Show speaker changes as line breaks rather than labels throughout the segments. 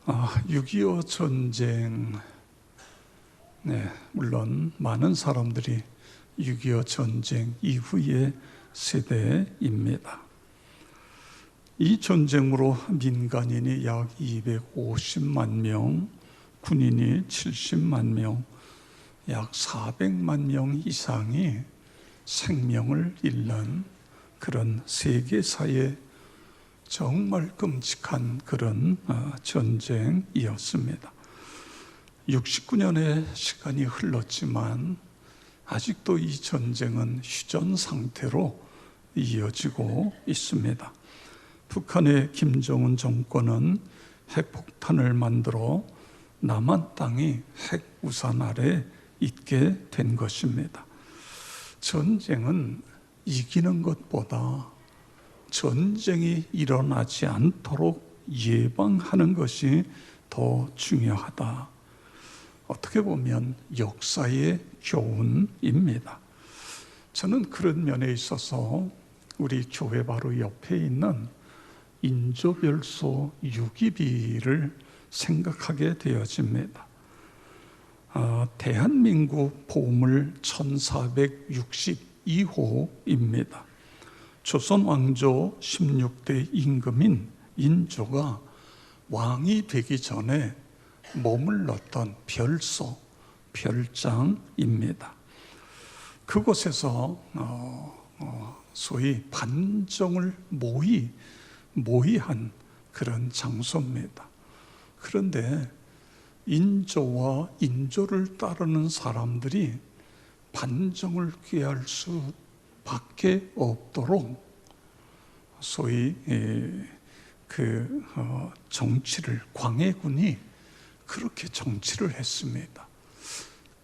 6.25 전쟁, 물론 많은 사람들이 6.25 전쟁 이후의 세대입니다. 이 전쟁으로 민간인이 약 250만 명, 군인이 70만 명, 약 400만 명 이상이 생명을 잃는 그런 세계사의 정말 끔찍한 그런 전쟁이었습니다. 69년의 시간이 흘렀지만 아직도 이 전쟁은 휴전 상태로 이어지고 있습니다. 북한의 김정은 정권은 핵폭탄을 만들어 남한 땅이 핵우산 아래 있게 된 것입니다. 전쟁은 이기는 것보다 전쟁이 일어나지 않도록 예방하는 것이 더 중요하다. 어떻게 보면 역사의 교훈입니다. 저는 그런 면에 있어서 우리 교회 바로 옆에 있는 인조별소 유기비를 생각하게 되어집니다. 대한민국 보물 1462호입니다. 조선 왕조 16대 임금인 인조가 왕이 되기 전에 머물렀던 별소, 별장입니다. 그곳에서 소위 반정을 모의한 그런 장소입니다. 그런데 인조와 인조를 따르는 사람들이 반정을 꾀할 수밖에 없도록 소위 정치를, 광해군이 그렇게 정치를 했습니다.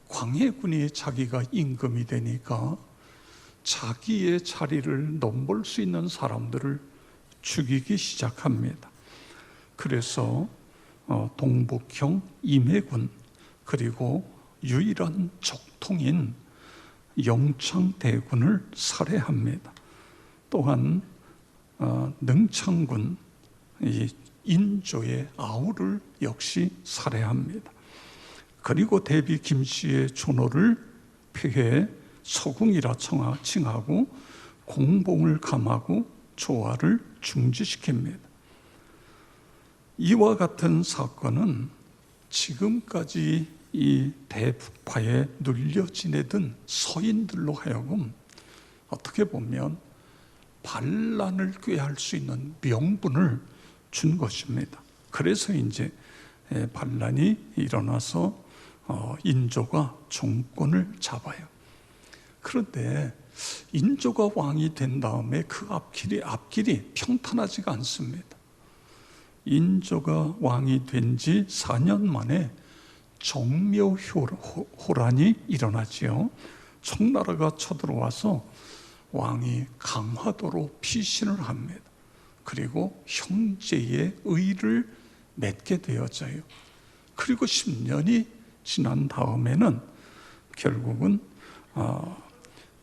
광해군이 자기가 임금이 되니까 자기의 자리를 넘볼 수 있는 사람들을 죽이기 시작합니다. 그래서 동북형 임해군, 그리고 유일한 적통인 영창대군을 살해합니다. 또한 능창군, 인조의 아우를 역시 살해합니다. 그리고 대비 김씨의 존호를 폐해 서궁이라 칭하고 공봉을 감하고 조화를 중지시킵니다. 이와 같은 사건은 지금까지 이 대북파에 눌려 지내던 서인들로 하여금 어떻게 보면 반란을 꾀할 수 있는 명분을 준 것입니다. 그래서 이제 반란이 일어나서 인조가 정권을 잡아요. 그런데 인조가 왕이 된 다음에 그 앞길이 평탄하지가 않습니다. 인조가 왕이 된 지 4년 만에 정묘호란이 일어나지요. 청나라가 쳐들어와서 왕이 강화도로 피신을 합니다. 그리고 형제의 의를 맺게 되어져요. 그리고 10년이 지난 다음에는 결국은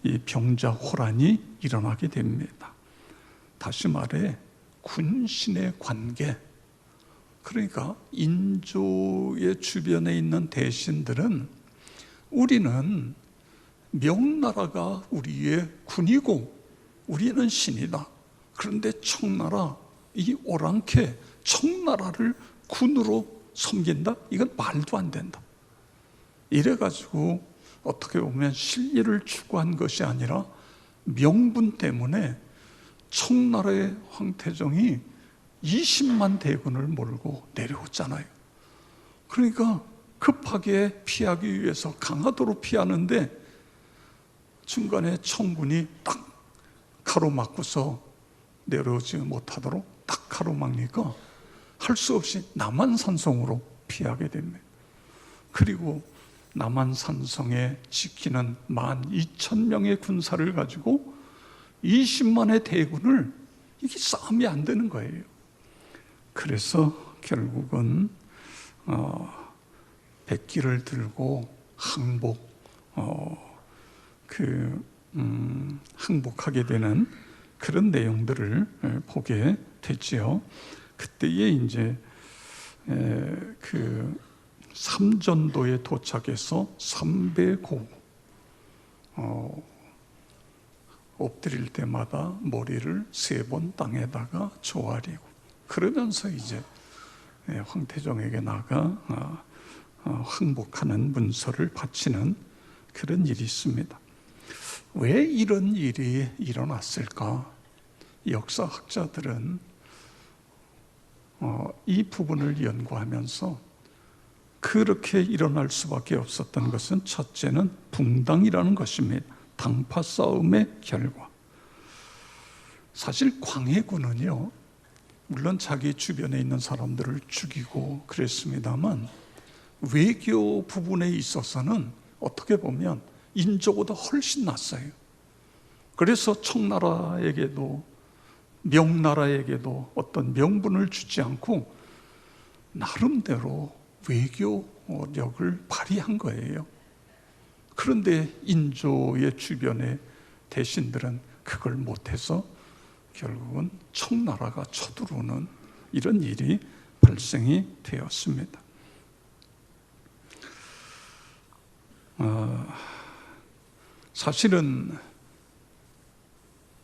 이 병자호란이 일어나게 됩니다. 다시 말해 군신의 관계, 그러니까 인조의 주변에 있는 대신들은 우리는 명나라가 우리의 군이고 우리는 신이다. 그런데 청나라, 이 오랑캐 청나라를 군으로 섬긴다? 이건 말도 안 된다. 이래가지고 어떻게 보면 신리를 추구한 것이 아니라 명분 때문에 청나라의 황태종이 20만 대군을 몰고 내려오잖아요. 그러니까 급하게 피하기 위해서 강화도로 피하는데 중간에 청군이 딱 가로막고서 내려오지 못하도록 딱 가로막으니까 할 수 없이 남한산성으로 피하게 됩니다. 그리고 남한산성에 지키는 12,000명의 군사를 가지고 20만의 대군을, 이게 싸움이 안 되는 거예요. 그래서 결국은 백기를 들고 항복하게 되는 그런 내용들을 보게 됐지요. 그때에 이제 그 삼전도에 도착해서 삼배고 엎드릴 때마다 머리를 3번 땅에다가 조아리고, 그러면서 이제 황태종에게 나가 항복하는 문서를 바치는 그런 일이 있습니다. 왜 이런 일이 일어났을까? 역사학자들은 이 부분을 연구하면서 그렇게 일어날 수밖에 없었던 것은, 첫째는 붕당이라는 것입니다. 당파 싸움의 결과. 사실 광해군은요, 물론 자기 주변에 있는 사람들을 죽이고 그랬습니다만, 외교 부분에 있어서는 어떻게 보면 인조보다 훨씬 낫어요. 그래서 청나라에게도 명나라에게도 어떤 명분을 주지 않고 나름대로 외교력을 발휘한 거예요. 그런데 인조의 주변의 대신들은 그걸 못해서 결국은 청나라가 쳐들어오는 이런 일이 발생이 되었습니다. 사실은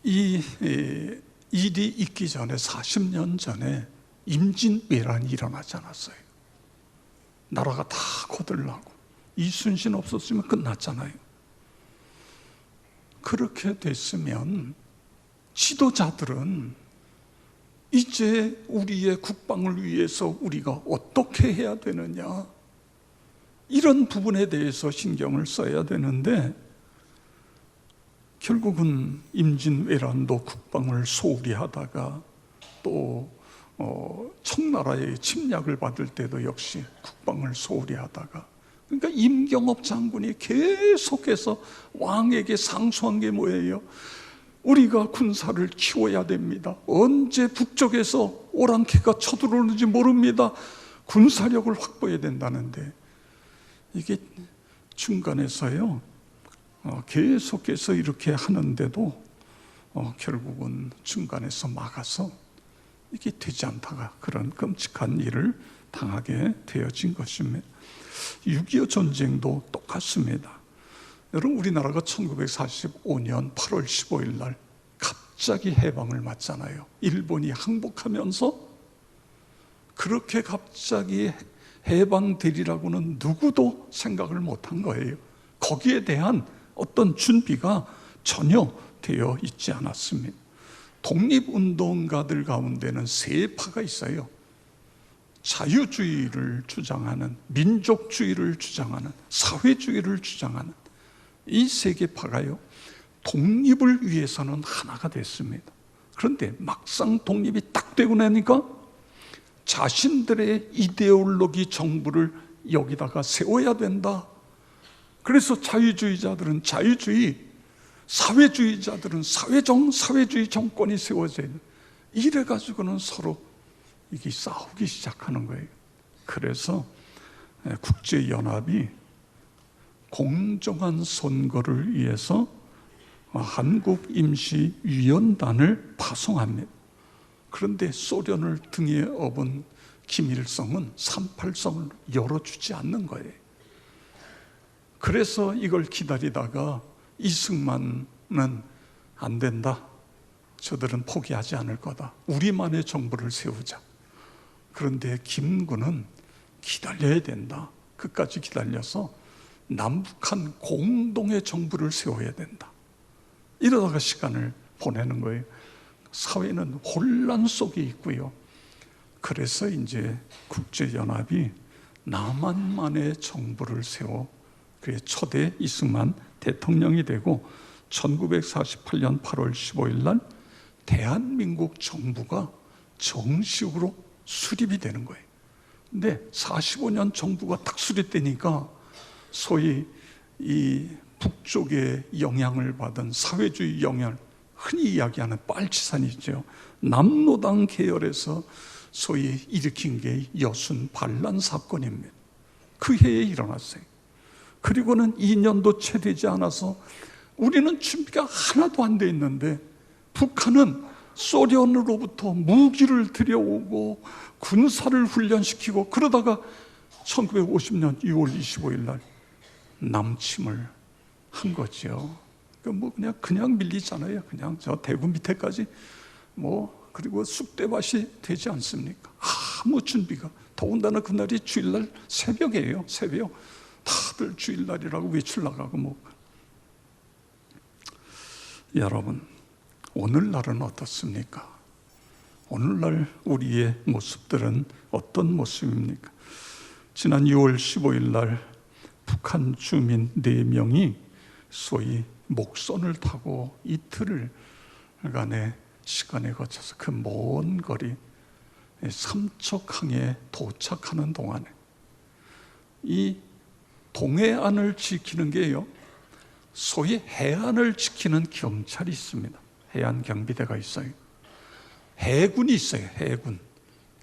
이 일이 있기 전에 40년 전에 임진왜란이 일어나지 않았어요. 나라가 다 거들나고 이순신 없었으면 끝났잖아요. 그렇게 됐으면 지도자들은 이제 우리의 국방을 위해서 우리가 어떻게 해야 되느냐, 이런 부분에 대해서 신경을 써야 되는데, 결국은 임진왜란도 국방을 소홀히 하다가 또 청나라의 침략을 받을 때도 역시 국방을 소홀히 하다가, 그러니까 임경업 장군이 계속해서 왕에게 상소한 게 뭐예요? 우리가 군사를 키워야 됩니다. 언제 북쪽에서 오랑캐가 쳐들어오는지 모릅니다. 군사력을 확보해야 된다는데, 이게 중간에서요 계속해서 이렇게 하는데도 결국은 중간에서 막아서 이게 되지 않다가 그런 끔찍한 일을 당하게 되어진 것입니다. 6.25 전쟁도 똑같습니다. 여러분, 우리나라가 1945년 8월 15일 날 갑자기 해방을 맞잖아요. 일본이 항복하면서. 그렇게 갑자기 해방되리라고는 누구도 생각을 못한 거예요. 거기에 대한 어떤 준비가 전혀 되어 있지 않았습니다. 독립운동가들 가운데는 3파가 있어요. 자유주의를 주장하는, 민족주의를 주장하는, 사회주의를 주장하는 이 3개파가요 독립을 위해서는 하나가 됐습니다. 그런데 막상 독립이 딱 되고 나니까 자신들의 이데올로기 정부를 여기다가 세워야 된다. 그래서 자유주의자들은 자유주의, 사회주의자들은 사회주의 정권이 세워져야 돼. 이래가지고는 서로 이게 싸우기 시작하는 거예요. 그래서 국제연합이 공정한 선거를 위해서 한국임시위원단을 파송합니다. 그런데 소련을 등에 업은 김일성은 38성을 열어주지 않는 거예요. 그래서 이걸 기다리다가 이승만은 안 된다, 저들은 포기하지 않을 거다, 우리만의 정부를 세우자. 그런데 김구는 기다려야 된다, 끝까지 기다려서 남북한 공동의 정부를 세워야 된다. 이러다가 시간을 보내는 거예요. 사회는 혼란 속에 있고요. 그래서 이제 국제연합이 남한만의 정부를 세워 그의 초대 이승만 대통령이 되고 1948년 8월 15일 날 대한민국 정부가 정식으로 수립이 되는 거예요. 근데 45년 정부가 딱 수립되니까 소위 이 북쪽의 영향을 받은 사회주의 영향을 흔히 이야기하는 빨치산이 있죠. 남로당 계열에서 소위 일으킨 게 여순 반란 사건입니다. 그 해에 일어났어요. 그리고는 2년도 채 되지 않아서 우리는 준비가 하나도 안 돼 있는데 북한은 소련으로부터 무기를 들여오고 군사를 훈련시키고 그러다가 1950년 6월 25일 날 남침을 한 거죠. 그냥 밀리잖아요. 그냥 저 대구 밑에까지 그리고 쑥대밭이 되지 않습니까? 아무 준비가, 더군다나 그날이 주일날 새벽이에요. 새벽. 다들 주일날이라고 외출 나가고 여러분, 오늘날은 어떻습니까? 오늘날 우리의 모습들은 어떤 모습입니까? 지난 6월 15일 날 북한 주민 4명이 소위 목선을 타고 이틀간의 시간에 거쳐서 그 먼 거리 삼척항에 도착하는 동안에 이 동해안을 지키는 게요, 소위 해안을 지키는 경찰이 있습니다. 해안 경비대가 있어요. 해군이 있어요.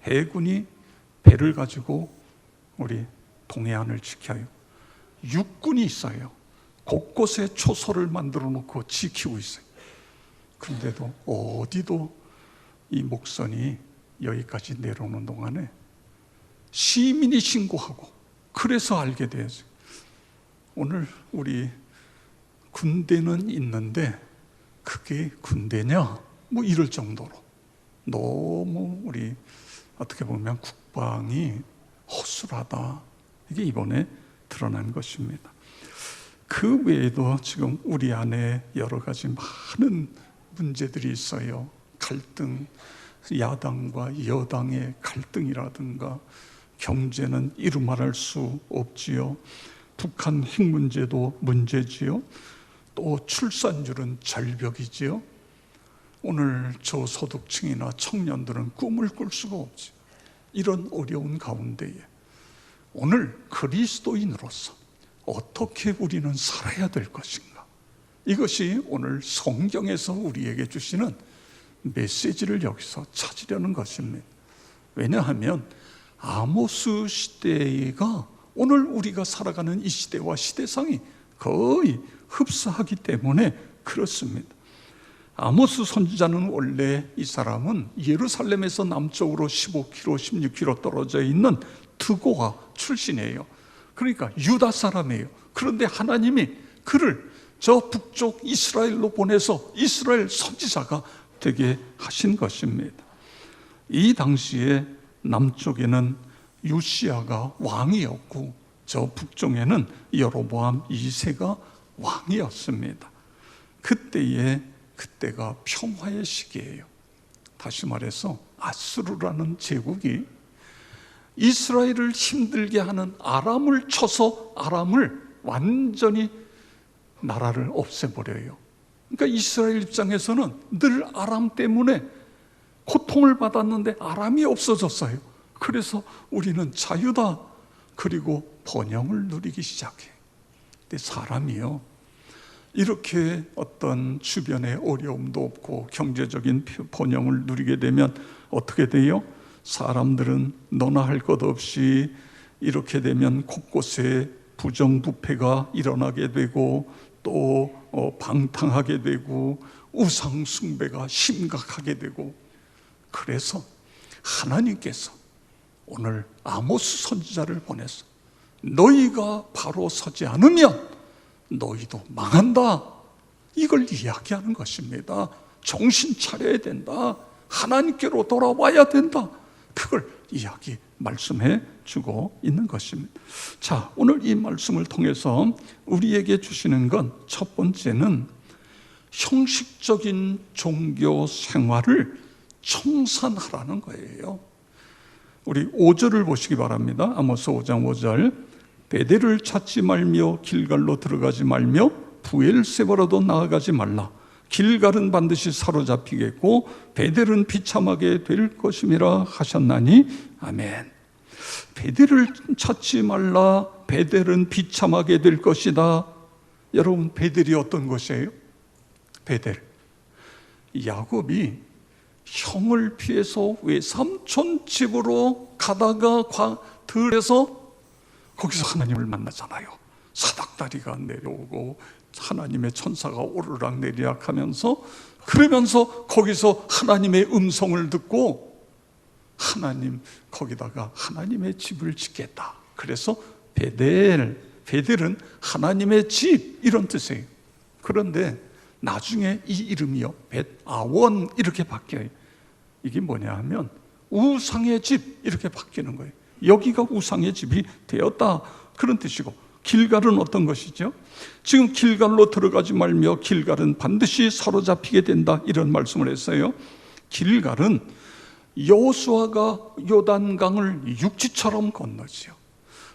해군이 배를 가지고 우리 동해안을 지켜요. 육군이 있어요. 곳곳에 초소를 만들어 놓고 지키고 있어요. 그런데도 어디도 이 목선이 여기까지 내려오는 동안에 시민이 신고하고, 그래서 알게 되었어요. 오늘 우리 군대는 있는데 그게 군대냐? 이럴 정도로 너무 우리 어떻게 보면 국방이 허술하다. 이게 이번에 드러난 것입니다. 그 외에도 지금 우리 안에 여러 가지 많은 문제들이 있어요. 갈등, 야당과 여당의 갈등이라든가, 경제는 이루 말할 수 없지요. 북한 핵 문제도 문제지요. 또 출산율은 절벽이지요. 오늘 저소득층이나 청년들은 꿈을 꿀 수가 없지. 이런 어려운 가운데에 오늘 그리스도인으로서 어떻게 우리는 살아야 될 것인가? 이것이 오늘 성경에서 우리에게 주시는 메시지를 여기서 찾으려는 것입니다. 왜냐하면 아모스 시대가 오늘 우리가 살아가는 이 시대와 시대상이 거의 흡사하기 때문에 그렇습니다. 아모스 선지자는 원래 이 사람은 예루살렘에서 남쪽으로 15km, 16km 떨어져 있는 드고아 출신이에요. 그러니까 유다 사람이에요. 그런데 하나님이 그를 저 북쪽 이스라엘로 보내서 이스라엘 선지자가 되게 하신 것입니다. 이 당시에 남쪽에는 요시야가 왕이었고 저 북쪽에는 여로보암 2세가 왕이었습니다. 그때가 평화의 시기예요. 다시 말해서 아수르라는 제국이 이스라엘을 힘들게 하는 아람을 쳐서 아람을 완전히 나라를 없애버려요. 그러니까 이스라엘 입장에서는 늘 아람 때문에 고통을 받았는데 아람이 없어졌어요. 그래서 우리는 자유다, 그리고 번영을 누리기 시작해요. 근데 사람이요, 이렇게 어떤 주변에 어려움도 없고 경제적인 번영을 누리게 되면 어떻게 돼요? 사람들은 너나 할 것 없이 이렇게 되면 곳곳에 부정부패가 일어나게 되고 또 방탕하게 되고 우상 숭배가 심각하게 되고, 그래서 하나님께서 오늘 아모스 선지자를 보내서 너희가 바로 서지 않으면 너희도 망한다, 이걸 이야기하는 것입니다. 정신 차려야 된다, 하나님께로 돌아와야 된다, 그걸 말씀해 주고 있는 것입니다. 자, 오늘 이 말씀을 통해서 우리에게 주시는 건 첫 번째는 형식적인 종교 생활을 청산하라는 거예요. 우리 5절을 보시기 바랍니다. 아모스 5장 5절. 베델을 찾지 말며 길갈로 들어가지 말며 부엘세바로도 나아가지 말라. 길갈은 반드시 사로잡히겠고 베델은 비참하게 될 것임이라 하셨나니 아멘. 베델을 찾지 말라. 베델은 비참하게 될 것이다. 여러분, 베델이 어떤 것이에요? 베델, 야곱이 형을 피해서 외삼촌 집으로 가다가 들에서 거기서 하나님을 만나잖아요. 사닥다리가 내려오고 하나님의 천사가 오르락 내리락 하면서 그러면서 거기서 하나님의 음성을 듣고 하나님 거기다가 하나님의 집을 짓겠다. 그래서 베델은 하나님의 집 이런 뜻이에요. 그런데 나중에 이 이름이요 벳아원 이렇게 바뀌어요. 이게 뭐냐 하면 우상의 집 이렇게 바뀌는 거예요. 여기가 우상의 집이 되었다 그런 뜻이고, 길갈은 어떤 것이죠? 지금 길갈로 들어가지 말며 길갈은 반드시 사로잡히게 된다 이런 말씀을 했어요. 길갈은 여호수아가 요단강을 육지처럼 건너지요.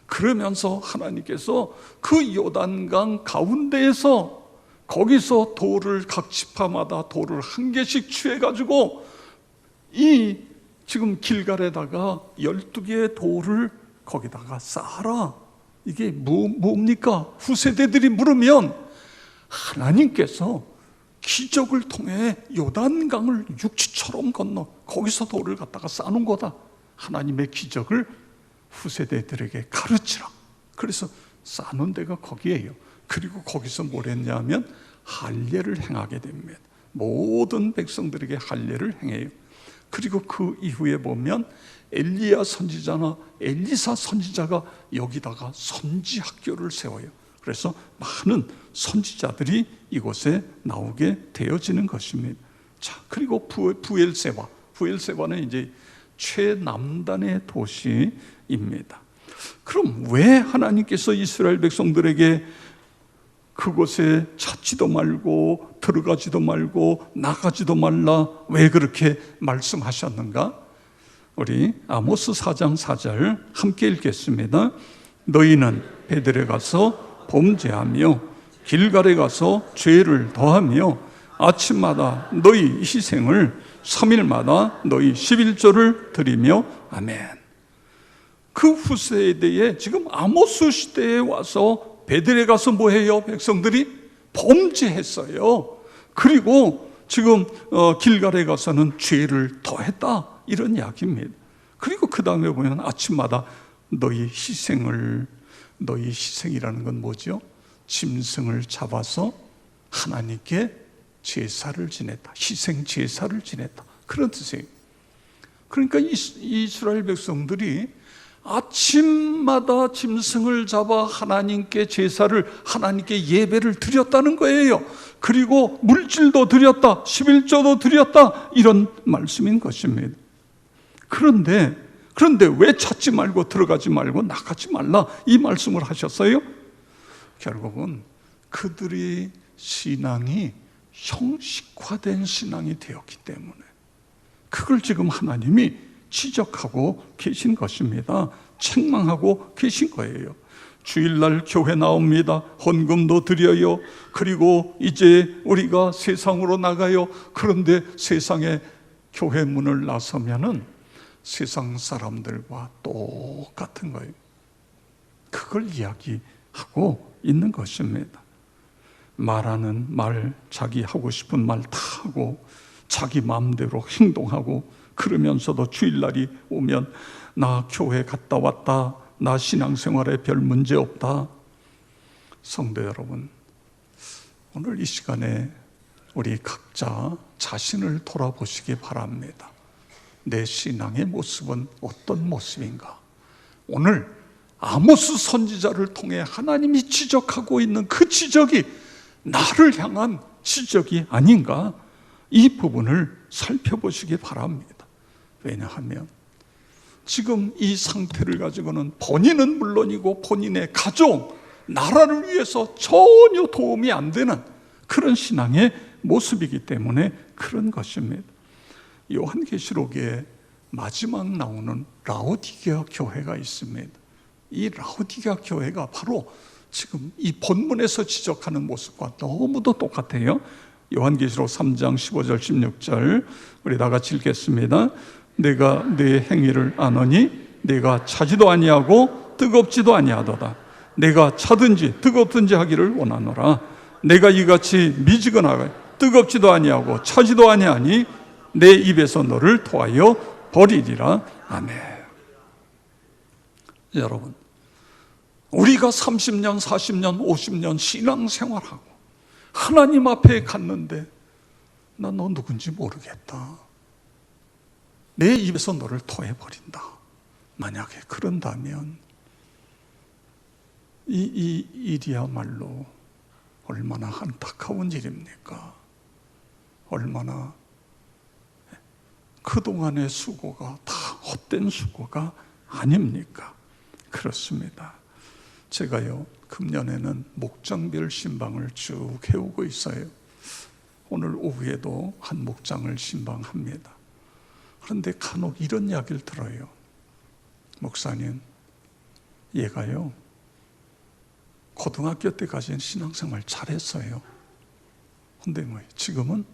그러면서 하나님께서 그 요단강 가운데에서 거기서 돌을 각 지파마다 돌을 한 개씩 취해가지고 이 지금 길갈에다가 12개의 돌을 거기다가 쌓아라. 이게 뭡니까? 후세대들이 물으면 하나님께서 기적을 통해 요단강을 육지처럼 건너 거기서 돌을 갖다가 쌓는 거다. 하나님의 기적을 후세대들에게 가르치라. 그래서 쌓는 데가 거기에요. 그리고 거기서 뭘 했냐면 할례를 행하게 됩니다. 모든 백성들에게 할례를 행해요. 그리고 그 이후에 보면 엘리야 선지자나 엘리사 선지자가 여기다가 선지 학교를 세워요. 그래서 많은 선지자들이 이곳에 나오게 되어지는 것입니다. 자, 그리고 부엘세바는 이제 최남단의 도시입니다. 그럼 왜 하나님께서 이스라엘 백성들에게 그곳에 찾지도 말고 들어가지도 말고 나가지도 말라 왜 그렇게 말씀하셨는가? 우리 아모스 4장 4절 함께 읽겠습니다. 너희는 베델에 가서 범죄하며 길갈에 가서 죄를 더하며 아침마다 너희 희생을 3일마다 너희 11조를 드리며 아멘. 그 후세대에 지금 아모스 시대에 와서 베델에 가서 뭐해요? 백성들이 범죄했어요. 그리고 지금 길갈에 가서는 죄를 더했다 이런 이야기입니다. 그리고 그 다음에 보면 아침마다 너희 희생이라는 건 뭐죠? 짐승을 잡아서 하나님께 제사를 지냈다. 희생 제사를 지냈다. 그런 뜻이에요. 그러니까 이스라엘 백성들이 아침마다 짐승을 잡아 하나님께 제사를, 하나님께 예배를 드렸다는 거예요. 그리고 물질도 드렸다, 11조도 드렸다, 이런 말씀인 것입니다. 그런데 왜 찾지 말고 들어가지 말고 나가지 말라 이 말씀을 하셨어요? 결국은 그들의 신앙이 형식화된 신앙이 되었기 때문에 그걸 지금 하나님이 지적하고 계신 것입니다. 책망하고 계신 거예요. 주일날 교회 나옵니다. 헌금도 드려요. 그리고 이제 우리가 세상으로 나가요. 그런데 세상에 교회 문을 나서면은 세상 사람들과 똑같은 거예요. 그걸 이야기하고 있는 것입니다. 말하는 말, 자기 하고 싶은 말 다 하고 자기 마음대로 행동하고 그러면서도 주일날이 오면 나 교회 갔다 왔다, 나 신앙생활에 별 문제 없다. 성도 여러분, 오늘 이 시간에 우리 각자 자신을 돌아보시기 바랍니다. 내 신앙의 모습은 어떤 모습인가? 오늘 아모스 선지자를 통해 하나님이 지적하고 있는 그 지적이 나를 향한 지적이 아닌가? 이 부분을 살펴보시기 바랍니다. 왜냐하면 지금 이 상태를 가지고는 본인은 물론이고 본인의 가족, 나라를 위해서 전혀 도움이 안 되는 그런 신앙의 모습이기 때문에 그런 것입니다. 요한계시록에 마지막 나오는 라오디게아 교회가 있습니다. 이 라오디게아 교회가 바로 지금 이 본문에서 지적하는 모습과 너무도 똑같아요. 요한계시록 3장 15절 16절 우리 다 같이 읽겠습니다. 내가 네 행위를 아노니 내가 차지도 아니하고 뜨겁지도 아니하도다. 내가 차든지 뜨겁든지 하기를 원하노라. 내가 이같이 미지근하고 뜨겁지도 아니하고 차지도 아니하니 내 입에서 너를 토하여 버리리라. 아멘. 여러분, 우리가 30년, 40년, 50년 신앙생활하고 하나님 앞에 갔는데 나 너 누군지 모르겠다. 내 입에서 너를 토해버린다. 만약에 그런다면 이 일이야말로 얼마나 안타까운 일입니까? 얼마나 그동안의 수고가 다 헛된 수고가 아닙니까? 그렇습니다. 제가요, 금년에는 목장별 신방을 쭉 해오고 있어요. 오늘 오후에도 한 목장을 신방합니다. 그런데 간혹 이런 이야기를 들어요. 목사님, 얘가요, 고등학교 때까지는 신앙생활 잘했어요. 근데 뭐 지금은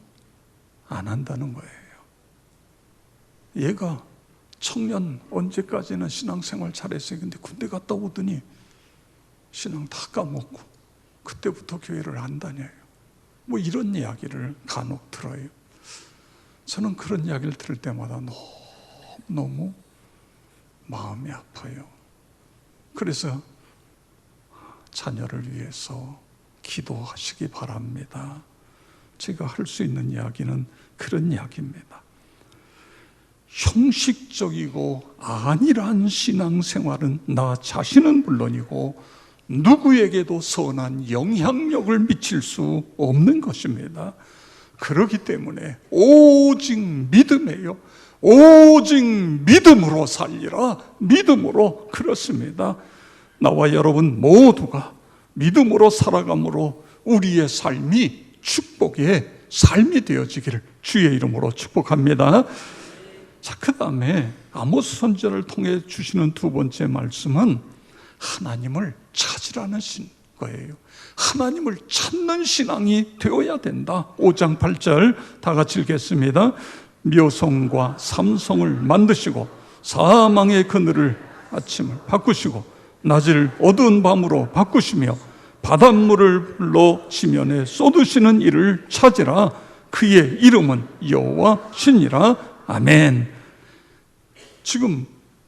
안 한다는 거예요. 얘가 청년 언제까지는 신앙생활 잘했어요. 근데 군대 갔다 오더니 신앙 다 까먹고 그때부터 교회를 안 다녀요. 뭐 이런 이야기를 간혹 들어요. 저는 그런 이야기를 들을 때마다 너무 마음이 아파요. 그래서 자녀를 위해서 기도하시기 바랍니다. 제가 할 수 있는 이야기는 그런 이야기입니다. 형식적이고 안일한 신앙생활은 나 자신은 물론이고 누구에게도 선한 영향력을 미칠 수 없는 것입니다. 그렇기 때문에 오직 믿음이에요. 오직 믿음으로 살리라. 믿음으로. 그렇습니다. 나와 여러분 모두가 믿음으로 살아감으로 우리의 삶이 축복의 삶이 되어지기를 주의 이름으로 축복합니다. 자, 그 다음에 아모스 선지자를 통해 주시는 두 번째 말씀은 하나님을 찾으라는 거예요. 하나님을 찾는 신앙이 되어야 된다. 5장 8절 다 같이 읽겠습니다. 묘성과 삼성을 만드시고 사망의 그늘을 아침을 바꾸시고 낮을 어두운 밤으로 바꾸시며 바닷물을 불러 지면에 쏟으시는 이를 찾으라. 그의 이름은 여호와시니라. 아멘. 지금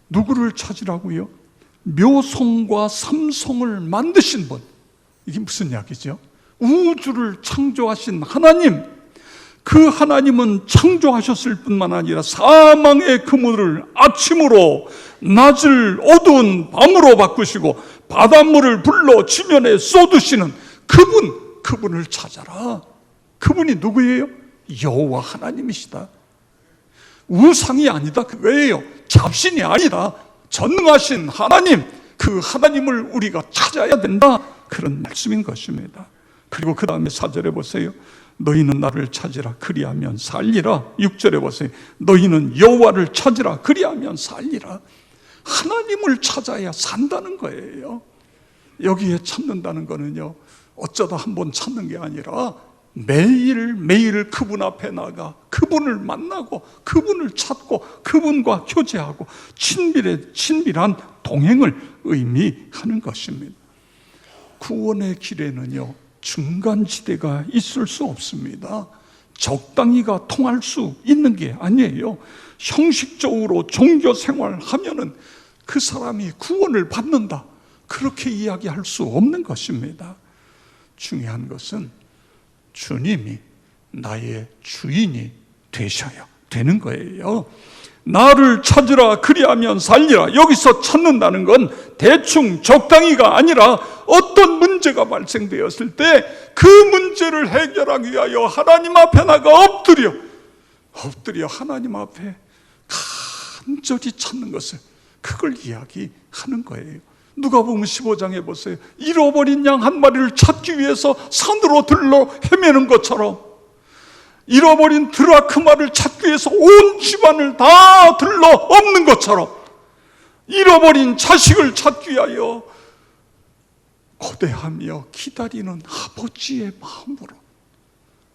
누구를 찾으라고요? 묘성과 삼성을 만드신 분. 이게 무슨 이야기죠? 우주를 창조하신 하나님. 그 하나님은 창조하셨을 뿐만 아니라 사망의 그물을 아침으로 낮을 어두운 밤으로 바꾸시고 바닷물을 불러 지면에 쏟으시는 그분을 찾아라. 그분이 누구예요? 여호와 하나님이시다. 우상이 아니다. 왜요? 잡신이 아니다. 전능하신 하나님, 그 하나님을 우리가 찾아야 된다. 그런 말씀인 것입니다. 그리고 그 다음에 4절에 보세요. 너희는 나를 찾으라 그리하면 살리라. 6절에 보세요. 너희는 여호와를 찾으라 그리하면 살리라. 하나님을 찾아야 산다는 거예요. 여기에 찾는다는 거는요, 어쩌다 한번 찾는 게 아니라 매일매일 그분 앞에 나가 그분을 만나고 그분을 찾고 그분과 교제하고 친밀한 동행을 의미하는 것입니다. 구원의 길에는요, 중간지대가 있을 수 없습니다. 적당히가 통할 수 있는 게 아니에요. 형식적으로 종교생활하면은 그 사람이 구원을 받는다, 그렇게 이야기할 수 없는 것입니다. 중요한 것은 주님이 나의 주인이 되셔야 되는 거예요. 나를 찾으라 그리하면 살리라. 여기서 찾는다는 건 대충 적당히가 아니라 어떤 문제가 발생되었을 때 그 문제를 해결하기 위하여 하나님 앞에 나가 엎드려 하나님 앞에 간절히 찾는 것을, 그걸 이야기하는 거예요. 누가복음 15장에 보세요. 잃어버린 양 한 마리를 찾기 위해서 산으로 들러 헤매는 것처럼, 잃어버린 드라크마를 찾기 위해서 온 집안을 다 들러 엎는 것처럼, 잃어버린 자식을 찾기 위하여 고대하며 기다리는 아버지의 마음으로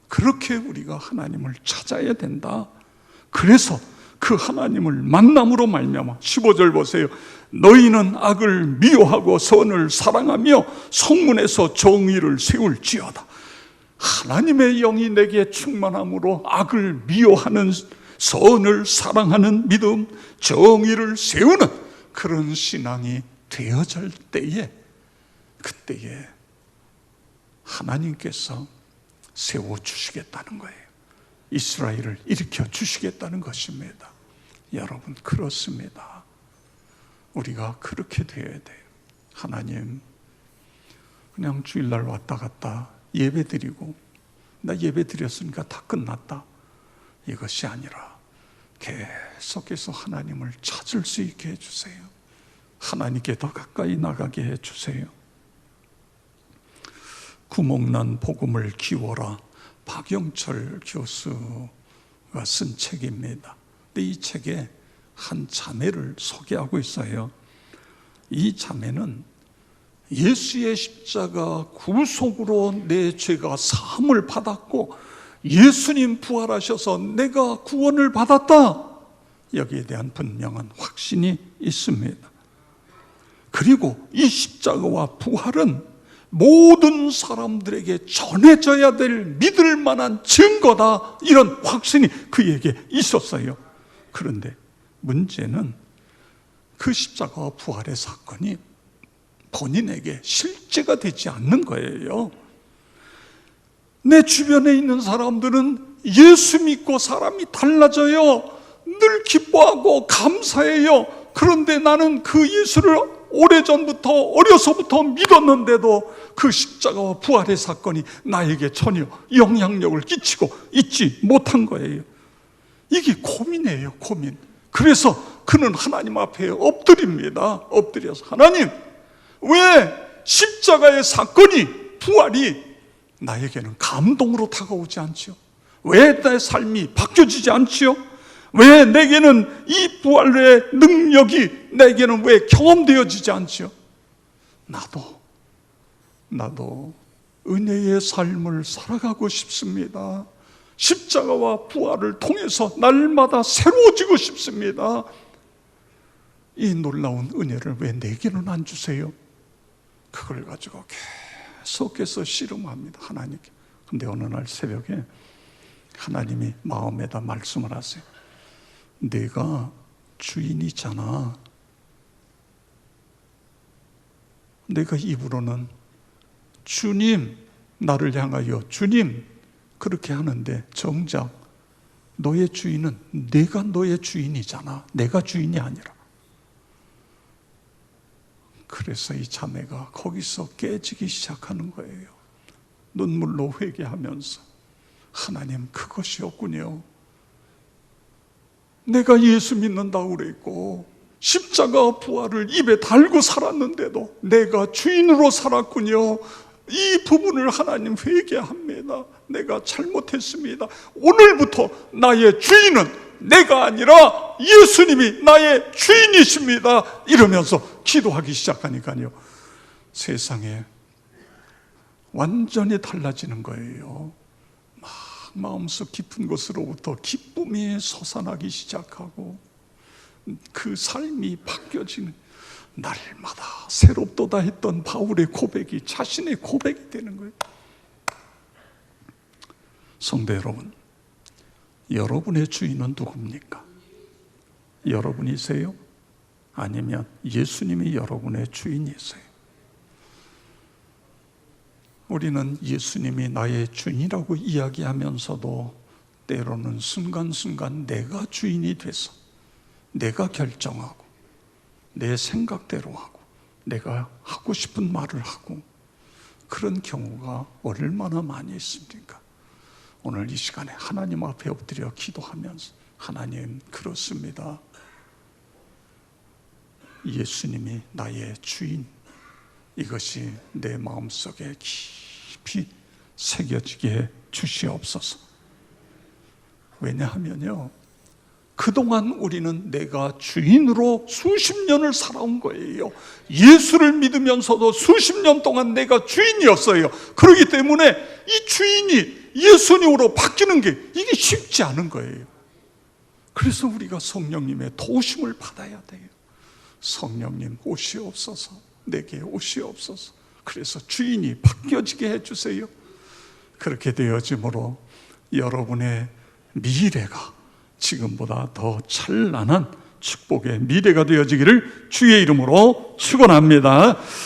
그렇게 우리가 하나님을 찾아야 된다. 그래서 그 하나님을 만남으로 말미암아 15절 보세요. 너희는 악을 미워하고 선을 사랑하며 성문에서 정의를 세울지어다. 하나님의 영이 내게 충만함으로 악을 미워하는, 선을 사랑하는 믿음, 정의를 세우는 그런 신앙이 되어질 때에, 그때에 하나님께서 세워주시겠다는 거예요. 이스라엘을 일으켜 주시겠다는 것입니다. 여러분, 그렇습니다. 우리가 그렇게 되어야 돼요. 하나님, 그냥 주일날 왔다 갔다 예배 드리고 나 예배 드렸으니까 다 끝났다, 이것이 아니라 계속해서 하나님을 찾을 수 있게 해주세요. 하나님께 더 가까이 나가게 해주세요. 구멍난 복음을 키워라, 박영철 교수가 쓴 책입니다. 근데 이 책에 한 자매를 소개하고 있어요. 이 자매는 예수의 십자가 구속으로 내 죄가 사함을 받았고 예수님 부활하셔서 내가 구원을 받았다, 여기에 대한 분명한 확신이 있습니다. 그리고 이 십자가와 부활은 모든 사람들에게 전해져야 될 믿을 만한 증거다, 이런 확신이 그에게 있었어요. 그런데 문제는 그 십자가와 부활의 사건이 본인에게 실제가 되지 않는 거예요. 내 주변에 있는 사람들은 예수 믿고 사람이 달라져요. 늘 기뻐하고 감사해요. 그런데 나는 그 예수를 오래전부터, 어려서부터 믿었는데도 그 십자가와 부활의 사건이 나에게 전혀 영향력을 끼치고 있지 못한 거예요. 이게 고민이에요, 고민. 그래서 그는 하나님 앞에 엎드립니다. 엎드려서, 하나님, 왜 십자가의 사건이, 부활이 나에게는 감동으로 다가오지 않지요? 왜 내 삶이 바뀌어지지 않지요? 왜 내게는 이 부활의 능력이 내게는 왜 경험되어지지 않지요? 나도 은혜의 삶을 살아가고 싶습니다. 십자가와 부활을 통해서 날마다 새로워지고 싶습니다. 이 놀라운 은혜를 왜 내게는 안 주세요? 그걸 가지고 계속해서 씨름합니다, 하나님께. 근데 어느 날 새벽에 하나님이 마음에다 말씀을 하세요. 내가 주인이잖아. 내가 입으로는 주님, 나를 향하여 주님, 그렇게 하는데 정작 너의 주인은 내가 너의 주인이잖아. 내가 주인이 아니라. 그래서 이 자매가 거기서 깨지기 시작하는 거예요. 눈물로 회개하면서, 하나님, 그것이었군요. 내가 예수 믿는다고 그랬고 십자가 부활을 입에 달고 살았는데도 내가 주인으로 살았군요. 이 부분을 하나님 회개합니다. 내가 잘못했습니다. 오늘부터 나의 주인은 내가 아니라 예수님이 나의 주인이십니다. 이러면서 기도하기 시작하니까요, 세상에 완전히 달라지는 거예요. 막 마음속 깊은 곳으로부터 기쁨이 솟아나기 시작하고 그 삶이 바뀌어지는, 날마다 새롭도다 했던 바울의 고백이 자신의 고백이 되는 거예요. 성도 여러분, 여러분의 주인은 누굽니까? 여러분이세요? 아니면 예수님이 여러분의 주인이세요? 우리는 예수님이 나의 주인이라고 이야기하면서도 때로는 순간순간 내가 주인이 돼서 내가 결정하고 내 생각대로 하고 내가 하고 싶은 말을 하고, 그런 경우가 얼마나 많이 있습니까? 오늘 이 시간에 하나님 앞에 엎드려 기도하면서, 하나님, 그렇습니다. 예수님이 나의 주인, 이것이 내 마음속에 깊이 새겨지게 해 주시옵소서. 왜냐하면요, 그동안 우리는 내가 주인으로 수십 년을 살아온 거예요. 예수를 믿으면서도 수십 년 동안 내가 주인이었어요. 그렇기 때문에 이 주인이 예수님으로 바뀌는 게 이게 쉽지 않은 거예요. 그래서 우리가 성령님의 도우심을 받아야 돼요. 성령님 오시옵소서, 내게 오시옵소서. 그래서 주인이 바뀌어지게 해주세요. 그렇게 되어짐으로 여러분의 미래가 지금보다 더 찬란한 축복의 미래가 되어지기를 주의 이름으로 축원합니다.